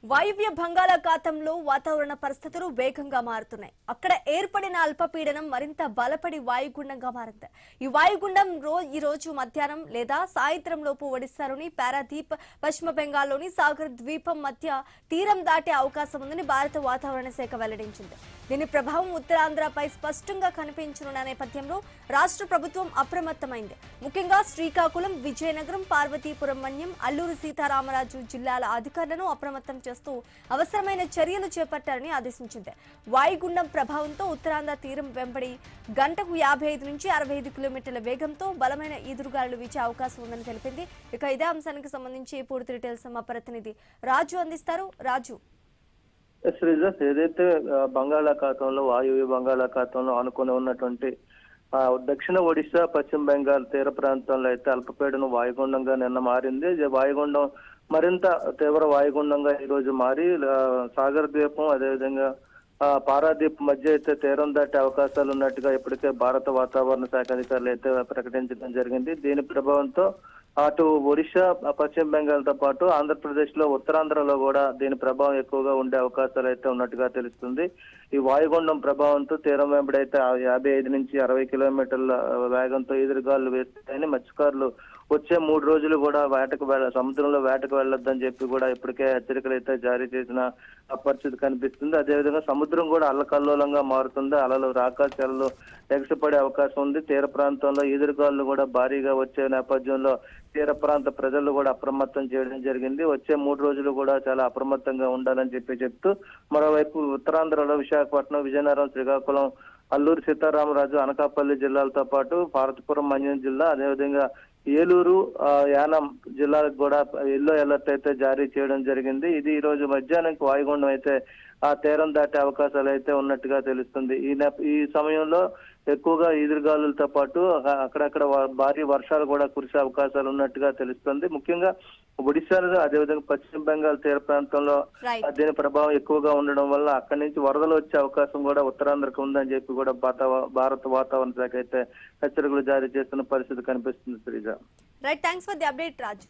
వాయువ్య బంగాళాఖాతంలో వాతావరణ పరిస్థితులు వేగంగా మారుతున్నాయి. అక్కడ ఏర్పడిన అల్పపీడనం మరింత బలపడి వాయుగుండంగా మారింది. ఈ వాయుగుండం ఈ రోజు మధ్యాహ్నం లేదా సాయంత్రం లోపు ఒడిశాలోని పారాదీప్, పశ్చిమ బెంగాల్లోని సాగర్ ద్వీపం మధ్య తీరం దాటే అవకాశం ఉందని భారత వాతావరణ శాఖ వెల్లడించింది. దీని ప్రభావం ఉత్తరాంధ్రపై స్పష్టంగా కనిపించనున్న నేపథ్యంలో రాష్ట్ర ప్రభుత్వం అప్రమత్తమైంది. ముఖ్యంగా శ్రీకాకుళం, విజయనగరం, పార్వతీపురం మన్యం, అల్లూరు సీతారామరాజు జిల్లాల అధికారులను అప్రమత్తం చేస్తూ అవసరమైన చర్యలు చేపట్టాలని ఆదేశించింది. వాయుగుండం ప్రభావంతో ఉత్తరాంధ్ర తీరం వెంబడి గంటకు 55 నుంచి 65 కిలోమీటర్ల వేగంతో బలమైన ఈదురుగాలులు వీచే అవకాశం ఉందని తెలిపింది. ఇక ఇదే అంశానికి సంబంధించి పూర్తి డీటెయిల్స్ మా ప్రతినిధి రాజు అందిస్తారు. రాజు, ఏదైతే బంగాళాఖాతంలో వాయువ్య బంగాళాఖాతంలో ఆనుకొని ఉన్నటువంటి దక్షిణ ఒడిశా, పశ్చిమ బెంగాల్ తీర ప్రాంతంలో అయితే అల్పపీడనం వాయుగుండంగా నిన్న మారింది. వాయుగుండం మరింత తీవ్ర వాయుగుండంగా ఈ రోజు మారి సాగర్ ద్వీపం, అదేవిధంగా పారాదీప్ మధ్య అయితే తీరం దాటే అవకాశాలు ఉన్నట్టుగా ఇప్పటికే భారత వాతావరణ శాఖ అధికారులు అయితే ప్రకటించడం జరిగింది. దీని ప్రభావంతో అటు ఒడిశా, పశ్చిమ బెంగాల్ తో పాటు ఆంధ్రప్రదేశ్ లో, ఉత్తరాంధ్రలో కూడా దీని ప్రభావం ఎక్కువగా ఉండే అవకాశాలు అయితే ఉన్నట్టుగా తెలుస్తుంది. ఈ వాయుగుండం ప్రభావంతో తీరం వెంబడైతే 55 నుంచి 60 కిలోమీటర్ల వేగంతో ఎదురుగాలు వేస్తాయని మత్స్యకారులు వచ్చే 3 రోజులు కూడా సముద్రంలో వేటకు వెళ్ళొద్దని చెప్పి కూడా ఇప్పటికే హెచ్చరికలు అయితే జారీ చేసిన పరిస్థితి కనిపిస్తుంది. అదేవిధంగా సముద్రం కూడా అల్లకల్లోలంగా మారుతుంది. అలలు రాకాశాలలో ఎగసిపడే అవకాశం ఉంది. తీర ప్రాంతంలో ఎదురుగాలు కూడా భారీగా వచ్చే నేపథ్యంలో తీర ప్రాంత ప్రజలు కూడా అప్రమత్తం చేయడం జరిగింది. వచ్చే 3 రోజులు కూడా చాలా అప్రమత్తంగా ఉండాలని చెప్తూ మరోవైపు ఉత్తరాంధ్రలో విశాఖపట్నం, విజయనగరం, శ్రీకాకుళం, అల్లూరు సీతారామరాజు, అనకాపల్లి జిల్లాలతో పాటు పార్వతీపురం మన్యం జిల్లా, అదేవిధంగా ఏలూరు, యానం జిల్లాలకు కూడా ఎల్లో అలర్ట్ అయితే జారీ చేయడం జరిగింది. ఇది ఈ రోజు మధ్యాహ్నానికి వాయుగుండం అయితే ఆ తీరం దాటే అవకాశాలు అయితే ఉన్నట్టుగా తెలుస్తుంది. ఈ సమయంలో ఎక్కువగా ఈదురుగాలులతో పాటు అక్కడక్కడ భారీ వర్షాలు కూడా కురిసే అవకాశాలు ఉన్నట్టుగా తెలుస్తుంది. ముఖ్యంగా ఒడిశాలో, అదేవిధంగా పశ్చిమ బెంగాల్ తీర ప్రాంతంలో దీని ప్రభావం ఎక్కువగా ఉండడం వల్ల అక్కడి నుంచి వరదలు వచ్చే అవకాశం కూడా ఉత్తరాంధ్రకు ఉందని చెప్పి కూడా భారత వాతావరణ శాఖ అయితే హెచ్చరికలు జారీ చేస్తున్న పరిస్థితి కనిపిస్తుంది. Sreeja, right, thanks for the update Raju.